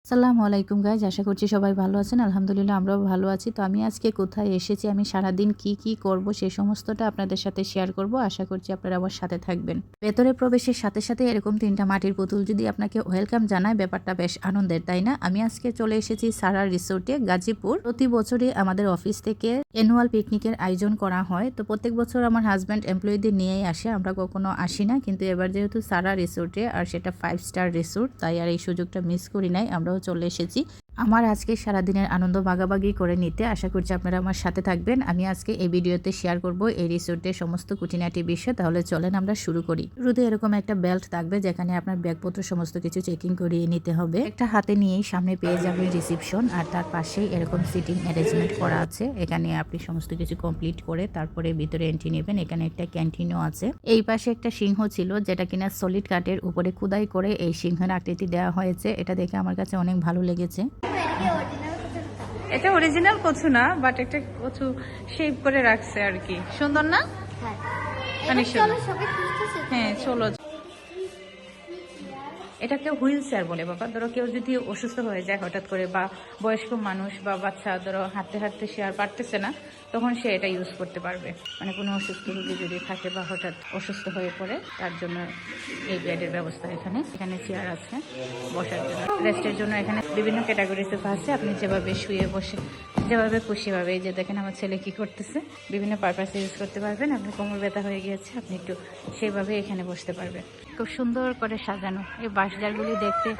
আসসালামু আলাইকুম গাইজ, আশা করছি সবাই ভালো আছেন। আলহামদুলিল্লাহ আমরাও ভালো আছি। তো আমি আজকে কোথায় এসেছি, আমি সারাদিন কি করব সে সমস্তটা আপনাদের সাথে শেয়ার করব। আশা করছি আপনারা আমার সাথে থাকবেন। ভেতরে প্রবেশের সাথে সাথে এরকম 3টা মাটির পুতুল যদি আপনাকে ওয়েলকাম জানায়, ব্যাপারটা বেশ আনন্দের, তাই না? আমি আজকে চলে এসেছি সারা রিসোর্টে, গাজীপুর। প্রতি বছরই আমাদের অফিস থেকে অ্যানুয়াল পিকনিকের আয়োজন করা হয়। তো প্রত্যেক বছর আমার হাজব্যান্ড এমপ্লয়ীদের নিয়েই আসে, আমরা কখনো আসি না। কিন্তু এবার যেহেতু সারা রিসোর্টে, আর সেটা 5 স্টার রিসোর্ট, তাই আর এই সুযোগটা মিস করি নাই, আমরাও চলে এসেছি আমার আজকে সারাদিনের আনন্দ ভাগাভাগি করে নিতে। আশা করছি আপনারা আমার সাথে থাকবেন। আমি আজকে এই ভিডিওতে শেয়ার করব এই রিসোর্টের সমস্ত খুঁটিনাটি বিষয়। তাহলে চলেন আমরা শুরু করি। শুরুতে এরকম একটা বেল্ট থাকবে যেখানে আপনার ব্যাগপত্র সমস্ত কিছু চেকিং করিয়ে নিতে হবে। একটা হাতে নিয়েই সামনে পেয়ে যাবেন রিসিপশন, আর তার পাশেই এরকম সিটিং অ্যারেঞ্জমেন্ট করা আছে। এখানে আপনি সমস্ত কিছু কমপ্লিট করে তারপরে ভিতরে এন্ট্রি নেবেন। এখানে একটা ক্যান্টিনও আছে। এই পাশে একটা সিংহ ছিল যেটা কিনা সলিড কাঠের উপরে খোদাই করে এই সিংহের আকৃতি দেওয়া হয়েছে। এটা দেখে আমার কাছে অনেক ভালো লেগেছে। এটা অরিজিনাল কচু না, বাট একটা কচু শেপ করে রাখছে আর কি। সুন্দর না? অনেক সুন্দর। হ্যাঁ চলো। এটাকে হুইল চেয়ার বলে বাবা। ধরো কেউ যদি অসুস্থ হয়ে যায় হঠাৎ করে, বা বয়স্ক মানুষ বা বাচ্চা ধরো হাঁটতে হাঁটতে সে আর পারতেছে না, তখন সে এটা ইউজ করতে পারবে। মানে কোনো অসুস্থ রোগী যদি থাকে বা হঠাৎ অসুস্থ হয়ে পড়ে, তার জন্য এই বেডের ব্যবস্থা এখানে। এখানে চেয়ার আছে বসার জন্য, রেস্টের জন্য। এখানে বিভিন্ন ক্যাটাগরি সোফা আছে, আপনি যেভাবে শুয়ে বসে যেভাবে খুশি ভাবে। এই যে দেখেন আমার ছেলে কি করতেছে, বিভিন্ন পারপাসে ইউজ করতে পারবেন। আপনি কোমর ব্যথা হয়ে গিয়েছে, আপনি একটু সেইভাবে এখানে বসতে পারবেন। খুব সুন্দর করে সাজানো এই বাঁশঝাড়গুলি দেখতে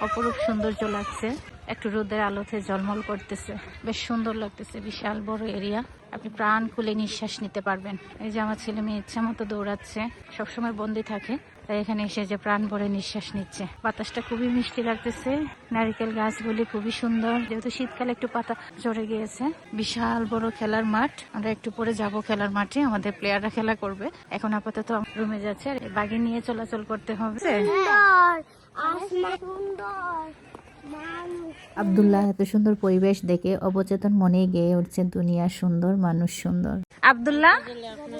অপরূপ সৌন্দর্য লাগছে। একটু রোদের আলোতে ঝলমল করতেছে, বেশ সুন্দর লাগতেছে। বিশাল বড় এরিয়া, আপনি প্রাণ খুলে নিঃশ্বাস নিতে পারবেন। এই যে আমার ছেলে মেয়ে ইচ্ছা মতো দৌড়াচ্ছে, সবসময় বন্দি থাকে, তাই এখানে এসে যে প্রাণ ভরে নিঃশ্বাস নিচ্ছে। বাতাসটা খুবই মিষ্টি লাগতেছে। নারিকেল গাছগুলি খুবই সুন্দর, যেহেতু শীতকালে একটু পাতা ঝরে গিয়েছে। বিশাল বড় খেলার মাঠ, আমরা একটু পরে যাব খেলার মাঠে, আমাদের প্লেয়াররা খেলা করবে। এখন আপাতত রুমে যাচ্ছে, আর বাগি নিয়ে চলাচল করতে হবে। আব্দুল্লাহ এত সুন্দর পরিবেশ দেখে অবচেতন মনেই গেয়ে উঠছে, দুনিয়া সুন্দর, মানুষ সুন্দর। আব্দুল্লাহ,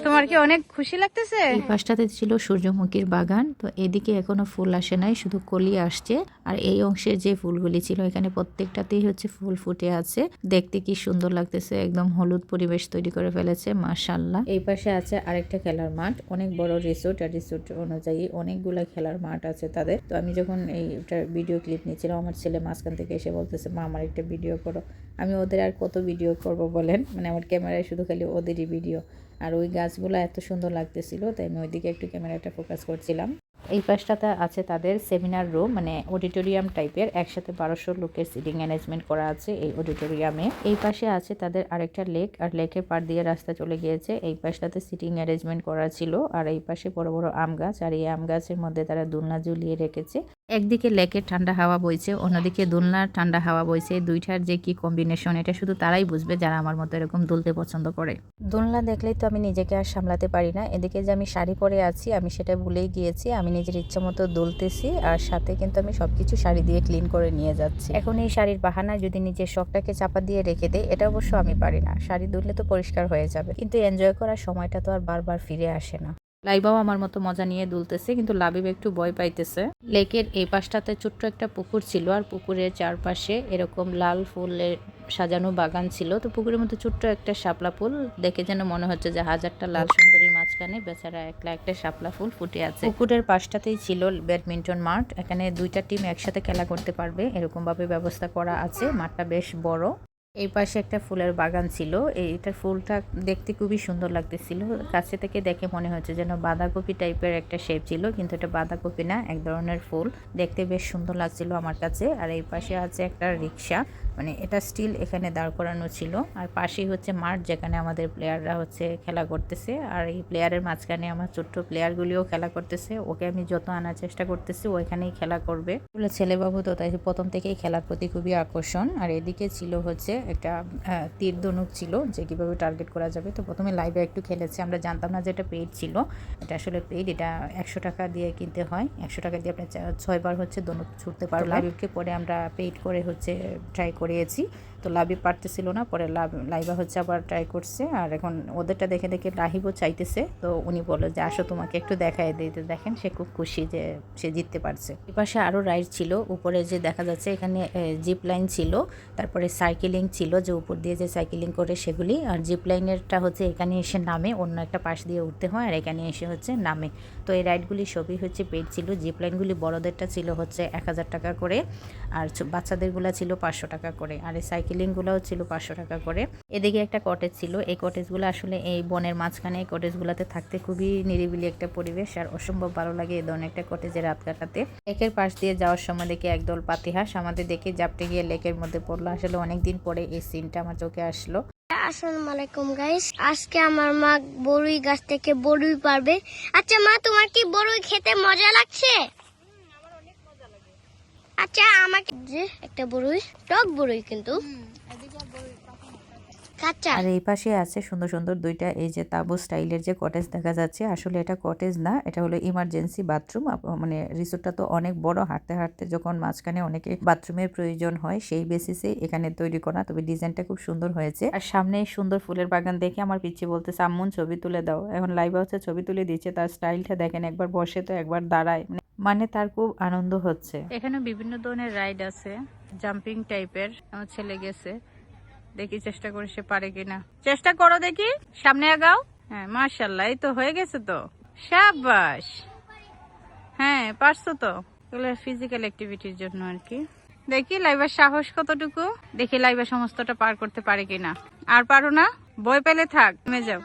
তোমার কি অনেক খুশি লাগতেছে? এই পাশটাতে ছিল সূর্যমুখীর বাগান। তো এদিকে এখনো ফুল আসে নাই, শুধু কলি আসছে। আর এই অংশের যে ফুলগুলি ছিল, এখানে প্রত্যেকটাতেই হচ্ছে ফুল ফুটে আছে। দেখতে কি সুন্দর লাগতেছে, একদম হলুদ পরিবেশ তৈরি করে ফেলেছে, মাশাআল্লাহ। এই পাশে আছে আরেকটা খেলার মাঠ, অনেক বড় রিসোর্ট, আর রিসোর্ট অনুযায়ী অনেকগুলা খেলার মাঠ আছে তাদের। তো আমি যখন এইটার ভিডিও ক্লিপ নিচ্ছিলাম, আমার ছেলে মাঝখান থেকে এসে বলতেছে, মা আমার একটা ভিডিও করো। আমি ওদের আর কত ভিডিও করব বলেন, মানে আমার ক্যামেরায় শুধু খালি ওদেরই ভিডিও। আর ওই গাছগুলো এত সুন্দর লাগতেছিল, তাই আমি ওইদিকে একটু ক্যামেরাটা ফোকাস করছিলাম। এই পাশটাতে আছে তাদের সেমিনার রুম, মানে অডিটোরিয়াম টাইপের। একসাথে 1200 লোকের সিটিং অ্যারেঞ্জমেন্ট করা আছে এই অডিটোরিয়ামে। এই পাশে আছে তাদের আরেকটা লেক, আর লেকের পাড় দিয়ে রাস্তা চলে গিয়েছে। এই পাশটাতে সিটিং অ্যারেঞ্জমেন্ট করা ছিল, আর এই পাশে বড় বড় আম গাছ, আর এই আম গাছের মধ্যে তারা দোলনা ঝুলিয়ে রেখেছে। একদিকে লেকের ঠান্ডা হাওয়া বইছে, অন্যদিকে দোলনার ঠান্ডা হাওয়া বইছে। দুইটার যে কি কম্বিনেশন, এটা শুধু তারাই বুঝবে যারা আমার মতো এরকম দুলতে পছন্দ করে। দোলনা দেখলেই তো আমি নিজেকে আর সামলাতে পারি না। এদিকে যে আমি শাড়ি পরে আছি, আমি সেটা ভুলেই গিয়েছি। আমি নিজের ইচ্ছা মতো দুলতেছি, আর সাথে কিন্তু আমি সবকিছু শাড়ি দিয়ে ক্লিন করে নিয়ে যাচ্ছি। এখন এই শাড়ির বাহানায় যদি নিজের শখটাকে চাপা দিয়ে রেখে দেয়, এটা অবশ্য আমি পারি না। শাড়ি দুললে তো পরিষ্কার হয়ে যাবে, কিন্তু এনজয় করার সময়টা তো আর বারবার ফিরে আসে না। লাইবাও আমার মতো মজা নিয়ে দুলতেছে, কিন্তু লাবিব একটু ভয় পাইতেছে। লেকের এই পাশটাতে ছোট্ট একটা পুকুর ছিল, আর পুকুরের চারপাশে এরকম লাল ফুলের সাজানো বাগান ছিল। তো পুকুরের মধ্যে ছোট্ট একটা শাপলা ফুল দেখে যেন মনে হচ্ছে যে হাজারটা লাল সুন্দরীর মাঝখানে বেচারা একলা একটা শাপলা ফুল ফুটে আছে। পুকুরের পাশটাতেই ছিল ব্যাডমিন্টন মাঠ, এখানে 2টা টিম একসাথে খেলা করতে পারবে, এরকম ভাবে ব্যবস্থা করা আছে। মাঠটা বেশ বড়। এই পাশে একটা ফুলের বাগান ছিল, এইটার ফুলটা দেখতে খুবই সুন্দর লাগতেছিল। কাছে থেকে দেখে মনে হচ্ছে যেন বাঁধাকপি টাইপের একটা শেপ ছিল, কিন্তু এটা বাঁধাকপি না, এক ধরনের ফুল। দেখতে বেশ সুন্দর লাগছিল আমার কাছে। আর এই পাশে আছে একটা রিক্সা, মানে এটা স্টিল এখানে দাঁড় করানো ছিল। আর পাশেই হচ্ছে মাঠ, যেখানে আমাদের প্লেয়াররা হচ্ছে খেলা করতেছে। আর এই প্লেয়ারের মাঝখানে আমার ছোট্ট প্লেয়ারগুলিও খেলা করতেছে। ওকে আমি যত আনার চেষ্টা করতেছি ও এখানেই খেলা করবে। ছেলেবাবু তো, তাই প্রথম থেকেই খেলার প্রতি খুবই আকর্ষণ। আর এদিকে ছিল হচ্ছে একটা তীর ধনুক ছিল, যে কীভাবে টার্গেট করা যাবে। তো প্রথমে লাইভে একটু খেলেছে, আমরা জানতাম না যে এটা পেইড ছিল। এটা আসলে পেইড, এটা 100 টাকা দিয়ে কিনতে হয়। 100 টাকা দিয়ে আপনি 6 বার হচ্ছে ধনুক ছুটতে পারো। লাইভকে পরে আমরা পেইড করে হচ্ছে ট্রাই করিয়েছি। তো লাভি পারতেছিল না, পরে লাইবা হচ্ছে আবার ট্রাই করছে। আর এখন ওদেরটা দেখে দেখে লাহিবও চাইতেছে, তো উনি বললো যে আসো তোমাকে একটু দেখাই দিতে। দেখেন সে খুব খুশি যে সে জিততে পারছে। এপাশে আরও রাইড ছিল, উপরে যে দেখা যাচ্ছে এখানে জিপ লাইন ছিল, তারপরে সাইকেলিং ছিল যে উপর দিয়ে যে সাইকেলিং করে সেগুলি। আর জিপ লাইনেরটা হচ্ছে এখানে এসে নামে, অন্য একটা পাশ দিয়ে উঠতে হয়, আর এখানে এসে হচ্ছে নামে। তো এই রাইডগুলি সবই হচ্ছে পেড ছিল। জিপ লাইনগুলি বড়দেরটা ছিল হচ্ছে 1000 টাকা করে, আর বাচ্চাদেরগুলো ছিল 500 টাকা করে, আর এই সাইকেলিংগুলোও ছিল 500 টাকা করে। এদিকে একটা কটেজ ছিল, এই কটেজগুলো আসলে এই বনের মাঝখানে এই কটেজগুলোতে থাকতে খুবই নিরিবিলি একটা পরিবেশ, আর অসম্ভব ভালো লাগে এই ধরনের একটা কটেজে রাত কাটাতে। লেকের পাশ দিয়ে যাওয়ার সময় দেখি একদল পাতিহাঁস আমাদের দেখে জাপটে গিয়ে লেকের মধ্যে পড়লো। আসলে অনেকদিন পরে এই সিনটা আমার চোখে আসলো। আসসালামু আলাইকুম গাইস, আজকে আমার মা বড়ুই গাছ থেকে বড়ুই পারবে। আচ্ছা মা, তোমার কি বড়ুই খেতে মজা লাগছে? আচ্ছা আমাকে যে একটা বড়ুই, টক বড়ুই কিন্তু কাঁচা। আর এই পাশে আছে সুন্দর সুন্দর দুইটা এই যে তাবু স্টাইলের যে কটেজ দেখা যাচ্ছে। আসলে এটা কটেজ না, এটা হলো ইমার্জেন্সি বাথরুম। মানে রিসোর্টটা তো অনেক বড়, হাঁটতে হাঁটতে যখন মাঝখানে অনেকে বাথরুমের প্রয়োজন হয় সেই বেসিসে এখানে তৈরি করা। তবে ডিজাইনটা খুব সুন্দর হয়েছে। আর সামনে সুন্দর ফুলের বাগান দেখে আমার পিচ্ছি বলতেছে আম্মুন ছবি তুলে দাও। এখন লাইভে হচ্ছে ছবি তুলে দিচ্ছে। তার স্টাইলটা দেখেন, একবার বসে তো একবার দাঁড়ায়, মানে তার খুব আনন্দ হচ্ছে। এখানে বিভিন্ন ধরনের রাইড আছে, জাম্পিং টাইপের। আমার ছেলে গেছে, দেখি চেষ্টা করে সে পারে কিনা। চেষ্টা করো দেখি, সামনে আগাও। হ্যাঁ মাশাআল্লাহ, এই তো হয়ে গেছে তো, শাবাশ। হ্যাঁ পারছো তো। এগুলো ফিজিক্যাল অ্যাক্টিভিটির জন্য আর কি। দেখি লাইবার সাহস কতটুকু, দেখি লাইবা সমস্তটা পার করতে পারে কিনা। আর পারো না, ভয় পেলে থাক, নেমে যাও।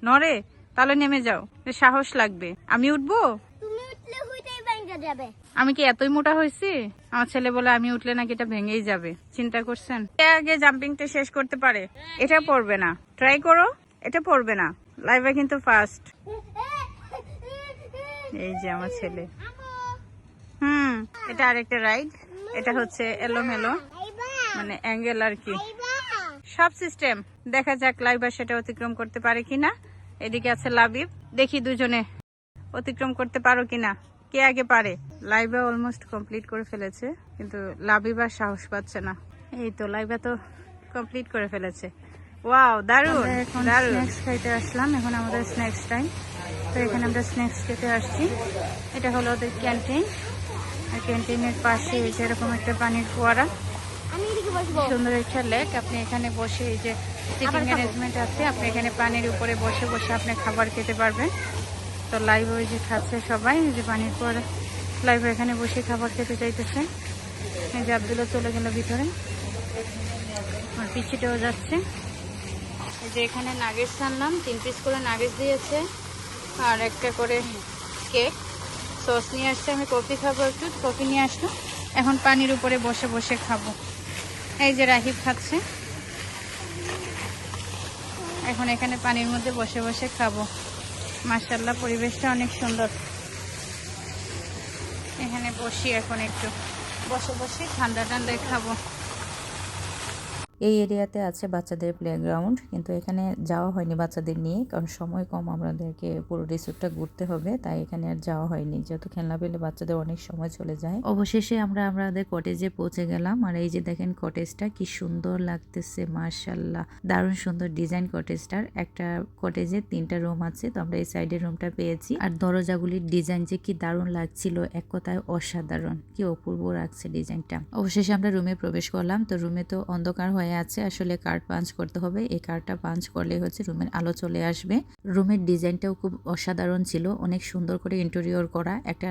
নড়ে, তাহলে নেমে যাও, সাহস লাগবে। আমি উঠবো? তুমি উঠলে হইতেই ভেঙে যাবে। আমি কি এতই মোটা হয়েছি? আমার ছেলে বলে আমি উঠলে নাকি এটা ভেঙেই যাবে। চিন্তা করছেন? কে আগে জাম্পিংটা শেষ করতে পারে? এটা পড়বে না, ট্রাই করো। এটা পড়বে না, লাইভে কিন্তু ফার্স্ট। এই যে আমার ছেলে। এটা আরেকটা রাইড, এটা হচ্ছে এলোমেলো, মানে অ্যাঙ্গেল আর কি। সব সিস্টেম দেখা যাক লাইভা সেটা অতিক্রম করতে পারে কিনা। এদিকে আছে লাবিব, দেখি দুজনে অতিক্রম করতে পারো কিনা, কে আগে পারে। লাইভা অলমোস্ট কমপ্লিট করে ফেলেছে, কিন্তু লাবিবা সাহস পাচ্ছে না। এই তো লাইভা তো কমপ্লিট করে ফেলেছে। ওয়াও, দারুণ দারুণ। স্ন্যাক্স খাইতে আসলাম, এখন আমাদের স্ন্যাক্স টাইম। তো এখানে আমরা স্ন্যাক্স খেতে আসছি। এটা হলো ওদের ক্যান্টিন, আর ক্যান্টিনের পাশে এই যে এরকম একটা পানির ফোয়ারা, আমি এদিকে বসবো। সুন্দর একটা লেক। আপনি এখানে বসে, এই যে সিটিং অ্যারেঞ্জমেন্ট আছে, আপনি এখানে পানির উপরে বসে বসে আপনি খাবার খেতে পারবেন। তো লাইভ ওই যে খাচ্ছে সবাই, এই যে পানির পর লাইভ এখানে বসে খাবার খেতে চাইতেছে। এই যে আব্দুল্লাহ চলে গেল ভিতরে, আর পিছিটাও যাচ্ছে। এই যে এখানে নাগেটস আনলাম, 3 পিস করে নাগেটস দিয়েছে, আর একটা করে কেক। সস নিয়ে আসছে, আমি কফি খাবো, একটু কফি নিয়ে আসলাম। এখন পানির উপরে বসে বসে খাবো। এই যে রাহিব খাচ্ছে, এখন এখানে পানির মধ্যে বসে বসে খাবো। মাশাআল্লাহ, পরিবেশটা অনেক সুন্দর। এখানে বসি, এখন একটু বসে বসে ঠান্ডা ঠান্ডায় খাবো। এই এরিয়াতে আছে বাচ্চাদের প্লেগ্রাউন্ড, কিন্তু এখানে যাওয়া হয়নি বাচ্চাদের নিয়ে, কারণ সময় কম, আমাদেরকে পুরো রিসোর্টটা ঘুরতে হবে, তাই এখানে আর যাওয়া হয়নি। যেহেতু খেলনা পেলে বাচ্চাদের অনেক সময় চলে যায়। অবশেষে আমরা আমাদের কটেজে পৌঁছে গেলাম। আর এই যে দেখেন কটেজটা কি সুন্দর লাগতেছে, মাশাআল্লাহ, দারুণ সুন্দর ডিজাইন কটেজটার। একটা কটেজে 3টা রুম আছে, তো আমরা এই সাইডের রুমটা পেয়েছি। আর দরজাগুলির ডিজাইন যে কি দারুণ লাগছিল, এক কথায় অসাধারণ, কি অপূর্ব লাগছে ডিজাইনটা। অবশেষে আমরা রুমে প্রবেশ করলাম। তো রুমে তো অন্ধকার হয়ে আছে, আসলে কার্ড পাঞ্চ করতে হবে। এই কার্ডটা পাঞ্চ করলে হচ্ছে রুমের আলো চলে আসবে। রুমের ডিজাইনটাও খুব অসাধারণ ছিল, অনেক সুন্দর করে ইন্টেরিয়র করা। একটা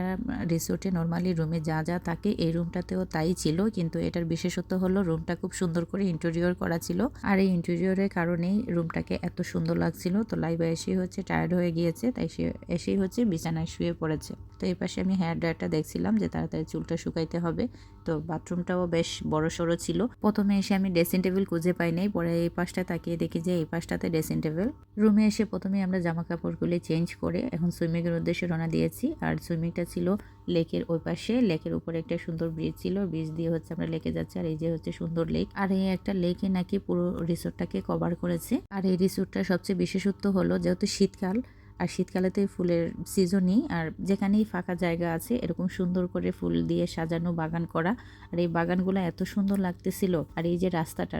রিসোর্টে নর্মালি রুমে যা যা থাকে এই রুমটাতেও তাই ছিল, কিন্তু এটার বিশেষত্ব হলো রুমটা খুব সুন্দর করে ইন্টেরিয়র করা ছিল। আর এই ইন্টেরিয়রের কারণেই রুমটাকে এত সুন্দর লাগছিল। তো লাইভে এসেই হচ্ছে টায়ার্ড হয়ে গিয়েছে, তাই সে এসেই হচ্ছে বিছানায় শুয়ে পড়েছে। তো এই পাশে আমি হেয়ার ড্রায়ারটা দেখছিলাম যে তাড়াতাড়ি চুলটা শুকাইতে হবে। তো বাথরুমটাও বেশ বড় সড়ো ছিল। প্রথমে এসে আমি ড্রেসিং টেবিল খুঁজে পাই নাই, পরে এই পাশটা তাকিয়ে দেখি যে এই পাশটাতে ড্রেসিং টেবিল। রুমে এসে প্রথমে আমরা জামা কাপড়গুলি চেঞ্জ করে এখন সুইমিং এর উদ্দেশ্যে রওনা দিয়েছি। আর সুইমিংটা ছিল লেকের ওই পাশে, লেকের উপরে একটা সুন্দর ব্রিজ ছিল, ব্রিজ দিয়ে হচ্ছে আমরা লেকে যাচ্ছি। আর এই যে হচ্ছে সুন্দর লেক, আর এই একটা লেকে নাকি পুরো রিসোর্টটাকে কভার করেছে। আর এই রিসোর্টটার সবচেয়ে বিশেষত্ব হলো যেহেতু শীতকাল, আর শীতকালেতে ফুলের সিজনই, আর যেখানেই ফাঁকা জায়গা আছে এরকম সুন্দর করে ফুল দিয়ে সাজানো বাগান করা। আর এই বাগানগুলো এত সুন্দর লাগতেছিল। আর এই যে রাস্তাটা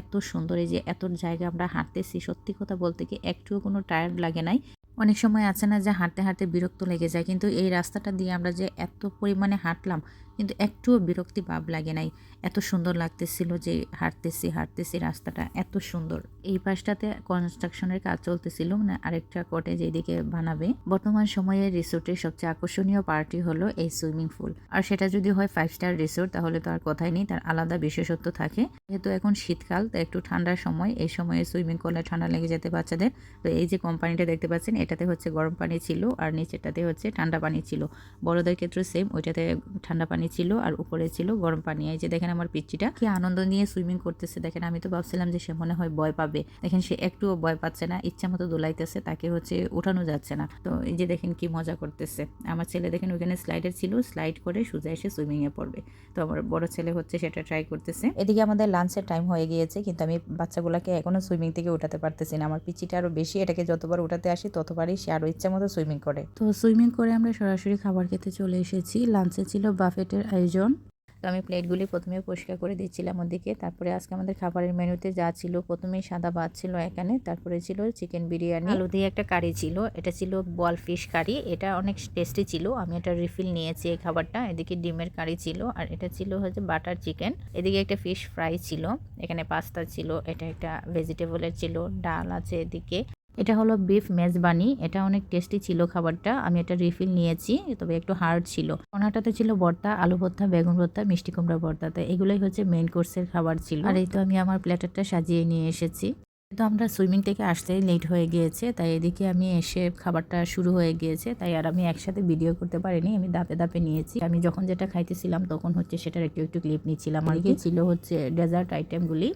এত সুন্দর, এই যে এত জায়গা আমরা হাঁটতেছি, সত্যি কথা বলতে কি একটুও কোনো টায়ার্ড লাগে নাই। অনেক সময় আছে না যে হাঁটতে হাঁটতে বিরক্ত লেগে যায়, কিন্তু এই রাস্তাটা দিয়ে আমরা যে এত পরিমাণে হাঁটলাম কিন্তু একটুও বিরক্তি ভাব লাগে নাই। এত সুন্দর লাগতেছিল যে হাঁটতেছি রাস্তাটা এত সুন্দর। এই পাশটাতে কনস্ট্রাকশনের কাজ চলতেছিল, মানে আরেকটা কটেজ এইদিকে বানাবে। বর্তমান সময়ে রিসোর্টের সবচেয়ে আকর্ষণীয় পার্টি হলো এই সুইমিং পুল। আর সেটা যদি হয় 5 স্টার রিসোর্ট তাহলে তো আর কথাই নেই, তার আলাদা বিশেষত্ব থাকে। যেহেতু এখন শীতকাল, তো একটু ঠান্ডার সময়, এই সময়ে সুইমিং করলে ঠান্ডা লেগে যেতে বাচ্চাদের। তো এই যে কোম্পানিটা দেখতে পাচ্ছেন, এটাতে হচ্ছে গরম পানি ছিল আর নিচেটাতে হচ্ছে ঠান্ডা পানি ছিল। বড়দের ক্ষেত্রে সেম, ওইটাতে ঠান্ডা পানি ছিল আর উপরে ছিল গরম পানি। এই যে দেখেন আমার পিচ্চিটা কি আনন্দ নিয়ে সুইমিং করতেছে দেখেন। আমি তো ভাবছিলাম যে সে মনে হয় ভয় পাবে, দেখেন সে একটুও ভয় পাচ্ছে না, ইচ্ছা মতো দোলাইতেছে, তাকে হচ্ছে ওঠানো যাচ্ছে না। তো এই যে দেখেন কি মজা করতেছে। আমার ছেলে দেখেন ওইখানে স্লাইডার ছিল, স্লাইড করে সোজা এসে সুইমিং এ পড়বে। তো আমার বড় ছেলে হচ্ছে সেটা ট্রাই করতেছে। এদিকে আমাদের লাঞ্চের টাইম হয়ে গিয়েছে, কিন্তু আমি বাচ্চাগুলোকে এখনো সুইমিং থেকে উঠাতে পারতেছি না। আমার পিচ্চিটা আরো বেশি, এটাকে যতবার উঠাতে আসি ততবারই সে আরো ইচ্ছা মতো সুইমিং করে। তো সুইমিং করে আমরা সরাসরি খাবার খেতে চলে এসেছি। লাঞ্চে ছিল বাফেটের আয়োজন। তো আমি প্লেটগুলি প্রথমে পরিষ্কার করে দিচ্ছিলাম ওদিকে। তারপরে আজকে আমাদের খাবারের মেনুতে যা ছিল, প্রথমেই সাদা ভাত ছিল এখানে, তারপরে ছিল চিকেন বিরিয়ানি, আলু দিয়ে একটা কারি ছিল, এটা ছিল বল ফিশ কারি, এটা অনেক টেস্টি ছিল। আমি এটা রিফিল নিয়েছি এই খাবারটা। এদিকে ডিমের কারি ছিল, আর এটা ছিল হচ্ছে বাটার চিকেন। এদিকে একটা ফিশ ফ্রাই ছিল, এখানে পাস্তা ছিল, এটা একটা ভেজিটেবলের ছিল, ডাল আছে এদিকে। এটা হলো বিফ মেজবানি, এটা অনেক টেস্টি ছিল খাবারটা। আমি এটা রিফিল নিয়েছি, তবে একটু হার্ড ছিল। ওনাটাতে ছিল ভর্তা, আলু ভর্তা, বেগুন ভর্তা, মিষ্টি কুমড়া ভর্তা। তো এগুলোই হচ্ছে মেইন কোর্সের খাবার ছিল। আর এই তো আমি আমার প্ল্যাটারটা সাজিয়ে নিয়ে এসেছি। তো আমরা সুইমিং থেকে আসতে লেট হয়ে গিয়েছে, তাই এদিকে আমি এসে খাবারটা শুরু হয়ে গিয়েছে, তাই আর আমি একসাথে ভিডিও করতে পারিনি, আমি ধাপে ধাপে নিয়েছি। আমি যখন যেটা খাইতেছিলাম তখন হচ্ছে সেটার একটু একটু ক্লিপ নিচ্ছিলাম। আর কি ছিল হচ্ছে ডেজার্ট আইটেমগুলি,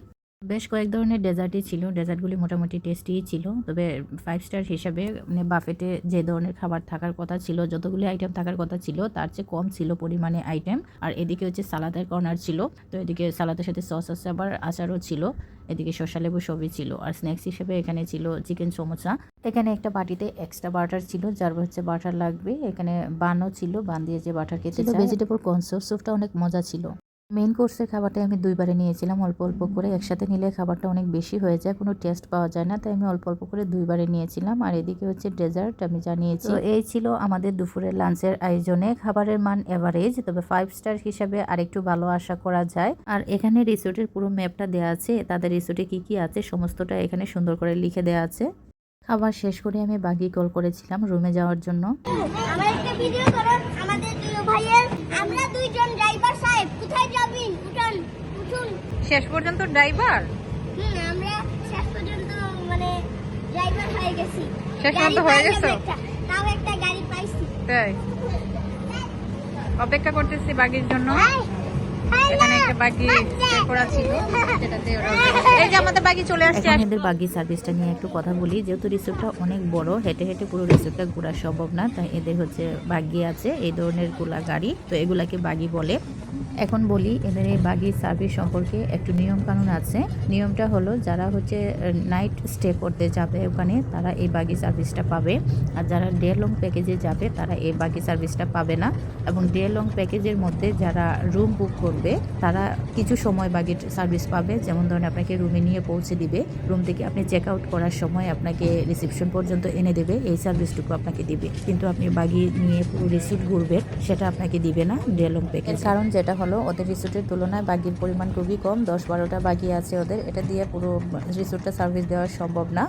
বেশ কয়েক ধরনের ডেজার্টই ছিল। ডেজার্টগুলি মোটামুটি টেস্টিই ছিল, তবে 5 স্টার হিসাবে মানে বাফেটে যে ধরনের খাবার থাকার কথা ছিল, যতগুলি আইটেম থাকার কথা ছিল তার চেয়ে কম ছিল পরিমাণে আইটেম। আর এদিকে হচ্ছে সালাদের কর্নার ছিল, তো এদিকে সালাদের সাথে সস আছে, আবার আচারও ছিল, এদিকে শসা লেবু সবই ছিল। আর স্ন্যাক্স হিসেবে এখানে ছিল চিকেন সমোসা। এখানে একটা বাটিতে এক্সট্রা বাটার ছিল, যার হচ্ছে বাটার লাগবে। এখানে বানও ছিল, বান দিয়ে যে বাটার খেতে ছিল। ভেজিটেবল কর্ন স্যুপটা অনেক মজা ছিল। মেইন কোর্সের খাবারটা আমি 2 বারে নিয়েছিলাম, অল্প অল্প করে। একসাথে নিলে খাবারটা অনেক বেশি হয়ে যায়, কোনো টেস্ট পাওয়া যায় না, তাই আমি অল্প অল্প করে 2 বারে নিয়েছিলাম। আর এদিকে হচ্ছে ডেজার্ট আমি জানিয়েছি। তো এই ছিল আমাদের দুপুরের লাঞ্চের আয়োজনে। খাবারের মান এভারেজ, তবে 5 স্টার হিসাবে আরেকটু ভালো আশা করা যায়। আর এখানে রিসোর্টের পুরো ম্যাপটা দেওয়া আছে, তাদের রিসোর্টে কি কি আছে সমস্তটা এখানে সুন্দর করে লিখে দেওয়া আছে। খাবার শেষ করে আমি বাগি কল করেছিলাম রুমে যাওয়ার জন্য। আমার একটা ভিডিও করুন আমাদের দুই ভাইয়ের। আমরা দুইজন ড্রাইভার সাহেব, কোথায় যাবেন? উঠুন। শেষ পর্যন্ত ড্রাইভার, আমরা শেষ পর্যন্ত মানে ড্রাইভার হয়ে গেছি। শেষ পর্যন্ত হয়ে গেছো? তাও একটা গাড়ি পাইছি। তাই অপেক্ষা করতেছি বাগির জন্য। এখানে একটা বাগি চেক করা ছিল, সেটাতে এই যে আমাদের বাগি চলে আসছে। এখন এদের বাগি সার্ভিসটা নিয়ে একটু কথা বলি। যেহেতু রিসোর্টটা অনেক বড়, হেঁটে হেঁটে পুরো রিসোর্টটা ঘোরা সম্ভব না, তাই এদের হচ্ছে বাগি আছে, এই ধরনের গুলা গাড়ি, তো এগুলাকে বাগি বলে। এখন বলি এদের এই বাগি সার্ভিস সম্পর্কে একটু নিয়ম কানুন আছে। নিয়মটা হলো যারা হচ্ছে নাইট স্টে করতে যাবে ওখানে, তারা এই বাগি সার্ভিসটা পাবে। আর যারা ডে লং প্যাকেজে যাবে তারা এই বাগি সার্ভিসটা পাবে না। এবং ডে লং প্যাকেজের মধ্যে যারা রুম বুক করবে তারা কিছু সময় বাগি সার্ভিস পাবে। যেমন ধরেন আপনাকে রুমে নিয়ে পৌঁছে দিবে, রুম থেকে আপনি চেক আউট করার সময় আপনাকে রিসেপশন পর্যন্ত এনে দেবে, এই সার্ভিসটুকু আপনাকে দিবে। কিন্তু আপনি বাগি নিয়ে পুরো রিসোর্ট ঘুরবেন সেটা আপনাকে দিবে না ডে লং প্যাকেজ। কারণ যেটা হলো ওদের রিসোর্টের তুলনায় বাগির পরিমাণ খুবই কম, 10-12টা বাগি আছে ওদের, এটা দিয়ে পুরো রিসোর্টটা সার্ভিস দেওয়া সম্ভব না।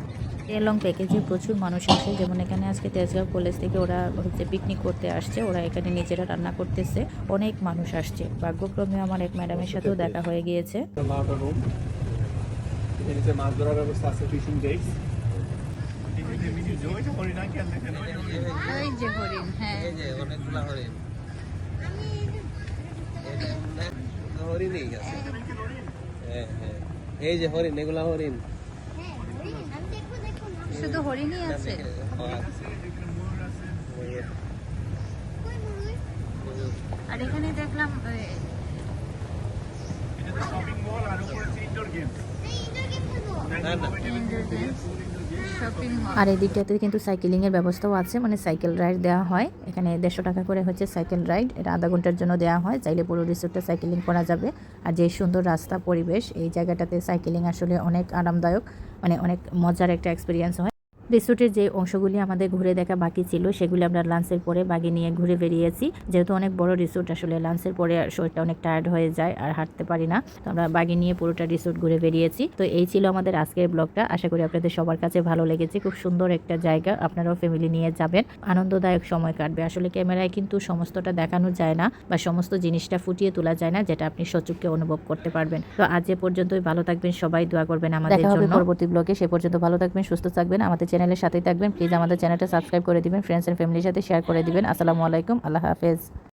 ডে লং প্যাকেজে প্রচুর মানুষ আসে, যেমন এখানে আজকে তেজগাঁও কলেজ থেকে ওরা হচ্ছে পিকনিক করতে আসছে, ওরা এখানে নিজেরা রান্না করতেছে, অনেক মানুষ আসছে। ভাগ্যক্রমে আমার এক ম্যাডামের সাথেও দেখা হয়ে গিয়েছে। মাছ ধরার ব্যবস্থা আছে, ফিশিং ডেটস। ওই যে হরিণ, হ্যাঁ অনেকগুলা হরিণ, হরিণই আছে। হ্যাঁ হ্যাঁ, এই যে হরিণ, এগুলা হরিণ। শুধু হরিণই আছে। আর এখানে দেখলাম না না, শপিং মল। আর এই দিকটাতে কিন্তু সাইকেলিংয়ের ব্যবস্থাও আছে, মানে সাইকেল রাইড দেওয়া হয় এখানে। 150 টাকা করে হচ্ছে সাইকেল রাইড, এটা আধা ঘন্টার জন্য দেওয়া হয়। চাইলে পুরো রিসোর্টটা সাইকেলিং করা যাবে। আর যে সুন্দর রাস্তা পরিবেশ, এই জায়গাটাতে সাইকেলিং আসলে অনেক আরামদায়ক, মানে অনেক মজার একটা এক্সপিরিয়েন্স হয়। রিসোর্টের যে অংশগুলি আমাদের ঘুরে দেখা বাকি ছিল সেগুলি আমরা লাঞ্চের পরে বাগি নিয়ে ঘুরে বেরিয়েছি। যেহেতু অনেক বড় রিসোর্ট, আসলে লাঞ্চের পরে শরীরটা অনেক টায়ার্ড হয়ে যায় আর হাঁটতে পারি না, তো আমরা বাগি নিয়ে পুরোটা রিসোর্ট ঘুরে বেরিয়েছি। তো এই ছিল আমাদের আজকের ব্লগটা। আশা করি আপনাদের সবার কাছে ভালো লেগেছে। খুব সুন্দর একটা জায়গা, আপনারাও ফ্যামিলি নিয়ে যাবেন, আনন্দদায়ক সময় কাটবে। আসলে ক্যামেরায় কিন্তু সমস্তটা দেখানো যায় না বা সমস্ত জিনিসটা ফুটিয়ে তোলা যায় না, যেটা আপনি সচক্ষে অনুভব করতে পারবেন। তো আজ এ পর্যন্তই, ভালো থাকবেন সবাই, দোয়া করবেন আমাদের জন্য। দেখা হবে পরবর্তী ব্লগে, সে পর্যন্ত ভালো থাকবেন, সুস্থ থাকবেন, আমাদের চ্যানেলের সাথেই থাকবেন। প্লিজ আমাদের চ্যানেলটা সাবস্ক্রাইব করে দিবেন, ফ্রেন্ডস এন্ড ফ্যামিলির সাথে শেয়ার করে দিবেন। আসসালামু আলাইকুম, আল্লাহ হাফেজ।